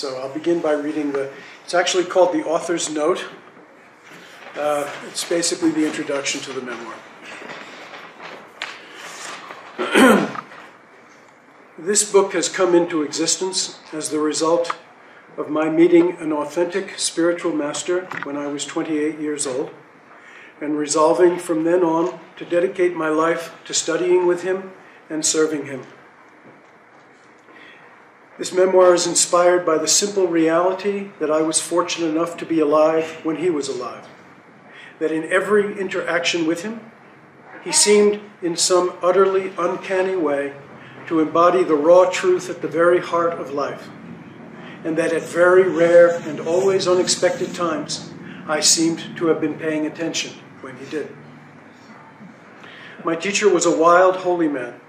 So I'll begin by reading it's actually called the author's note. It's basically the introduction to the memoir. This book has come into existence as the result of my meeting an authentic spiritual master when I was 28 years old, and resolving from then on to dedicate my life to studying with him and serving him. This memoir is inspired by the simple reality that I was fortunate enough to be alive when he was alive. That in every interaction with him, he seemed in some utterly uncanny way to embody the raw truth at the very heart of life. And that at very rare and always unexpected times, I seemed to have been paying attention when he did. My teacher was a wild, holy man.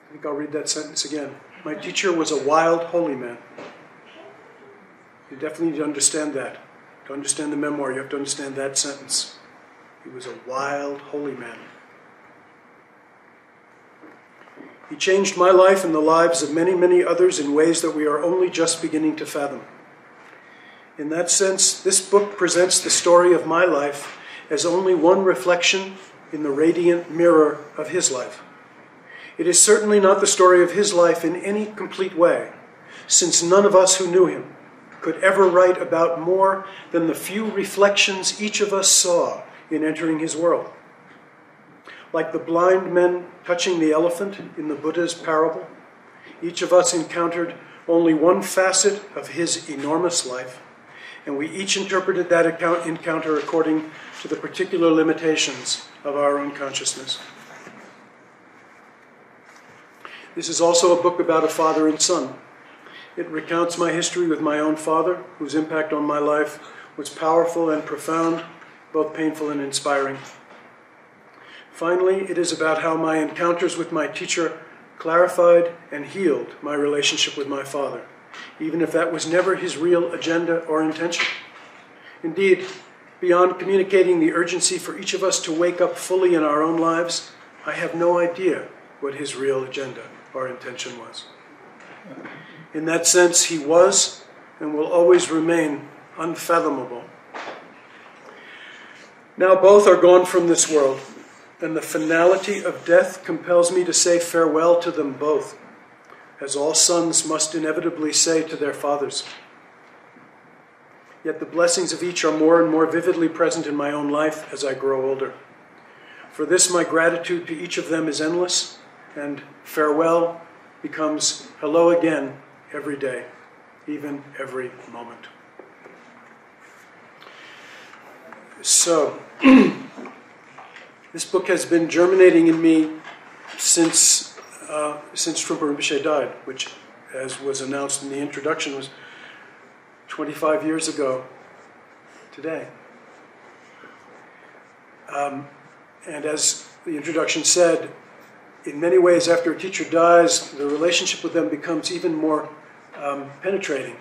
I think I'll read that sentence again. My teacher was a wild, holy man. You definitely need to understand that. To understand the memoir, you have to understand that sentence. He was a wild, holy man. He changed my life and the lives of many, many others in ways that we are only just beginning to fathom. In that sense, this book presents the story of my life as only one reflection in the radiant mirror of his life. It is certainly not the story of his life in any complete way, since none of us who knew him could ever write about more than the few reflections each of us saw in entering his world. Like the blind men touching the elephant in the Buddha's parable, each of us encountered only one facet of his enormous life, and we each interpreted that encounter according to the particular limitations of our own consciousness. This is also a book about a father and son. It recounts my history with my own father, whose impact on my life was powerful and profound, both painful and inspiring. Finally, it is about how my encounters with my teacher clarified and healed my relationship with my father, even if that was never his real agenda or intention. Indeed, beyond communicating the urgency for each of us to wake up fully in our own lives, I have no idea what his real agenda or intention was. In that sense, he was and will always remain unfathomable. Now both are gone from this world, and the finality of death compels me to say farewell to them both, as all sons must inevitably say to their fathers. Yet the blessings of each are more and more vividly present in my own life as I grow older. For this, my gratitude to each of them is endless, and farewell becomes hello again every day, even every moment. So, this book has been germinating in me since Trungpa Rinpoche died, which, as was announced in the introduction, was 25 years ago today. And as the introduction said, in many ways, after a teacher dies, the relationship with them becomes even more penetrating.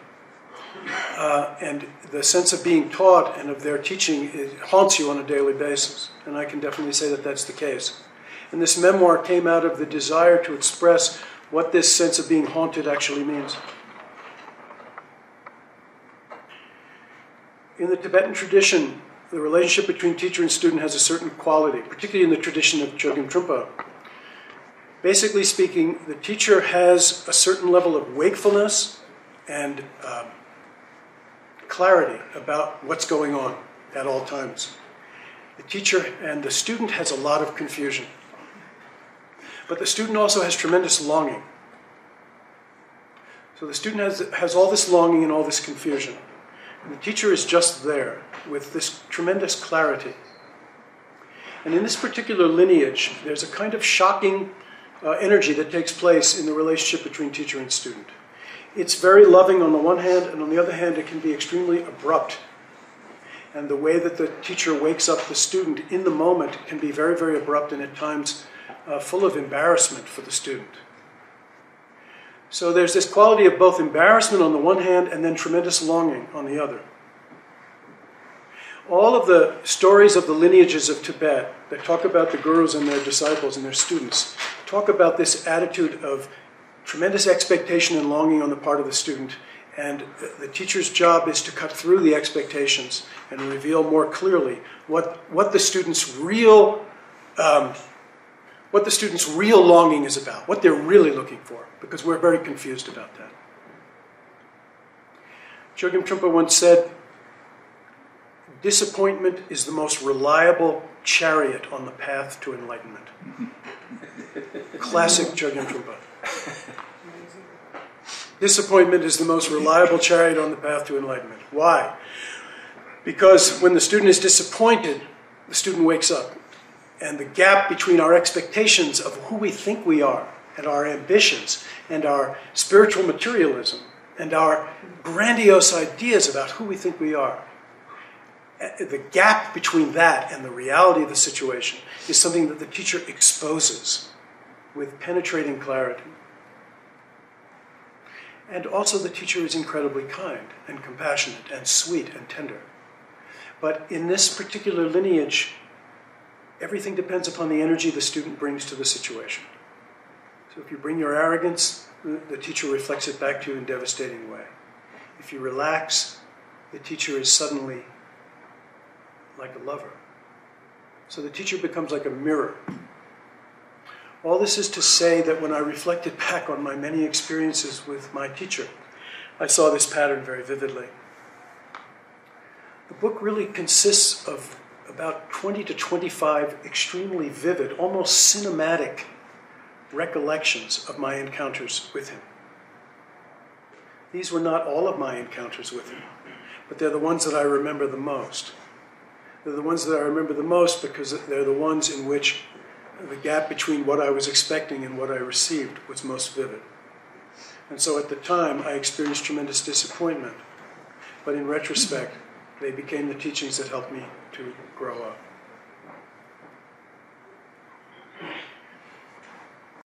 And the sense of being taught and of their teaching haunts you on a daily basis. And I can definitely say that that's the case. And this memoir came out of the desire to express what this sense of being haunted actually means. In the Tibetan tradition, the relationship between teacher and student has a certain quality, particularly in the tradition of Chogyam Trungpa. Basically speaking, the teacher has a certain level of wakefulness and clarity about what's going on at all times. The teacher and the student has a lot of confusion. But the student also has tremendous longing. So the student has all this longing and all this confusion. And the teacher is just there with this tremendous clarity. And in this particular lineage, there's a kind of shocking energy that takes place in the relationship between teacher and student. It's very loving on the one hand, and on the other hand, it can be extremely abrupt. And the way that the teacher wakes up the student in the moment can be very, very abrupt and at times full of embarrassment for the student. So there's this quality of both embarrassment on the one hand and then tremendous longing on the other. All of the stories of the lineages of Tibet that talk about the gurus and their disciples and their students talk about this attitude of tremendous expectation and longing on the part of the student, and the teacher's job is to cut through the expectations and reveal more clearly what the student's real longing is about, what they're really looking for, because we're very confused about that. Chogyam Trungpa once said, "Disappointment is the most reliable chariot on the path to enlightenment." Classic Chogyam Trungpa. Disappointment is the most reliable chariot on the path to enlightenment. Why? Because when the student is disappointed, the student wakes up. And the gap between our expectations of who we think we are, and our ambitions, and our spiritual materialism, and our grandiose ideas about who we think we are, the gap between that and the reality of the situation is something that the teacher exposes with penetrating clarity. And also the teacher is incredibly kind and compassionate and sweet and tender. But in this particular lineage, everything depends upon the energy the student brings to the situation. So if you bring your arrogance, the teacher reflects it back to you in a devastating way. If you relax, the teacher is suddenly like a lover. So the teacher becomes like a mirror. All this is to say that when I reflected back on my many experiences with my teacher, I saw this pattern very vividly. The book really consists of about 20 to 25 extremely vivid, almost cinematic recollections of my encounters with him. These were not all of my encounters with him, but they're the ones that I remember the most. They're the ones that I remember the most because they're the ones in which the gap between what I was expecting and what I received was most vivid. And so at the time, I experienced tremendous disappointment. But in retrospect, they became the teachings that helped me to grow up.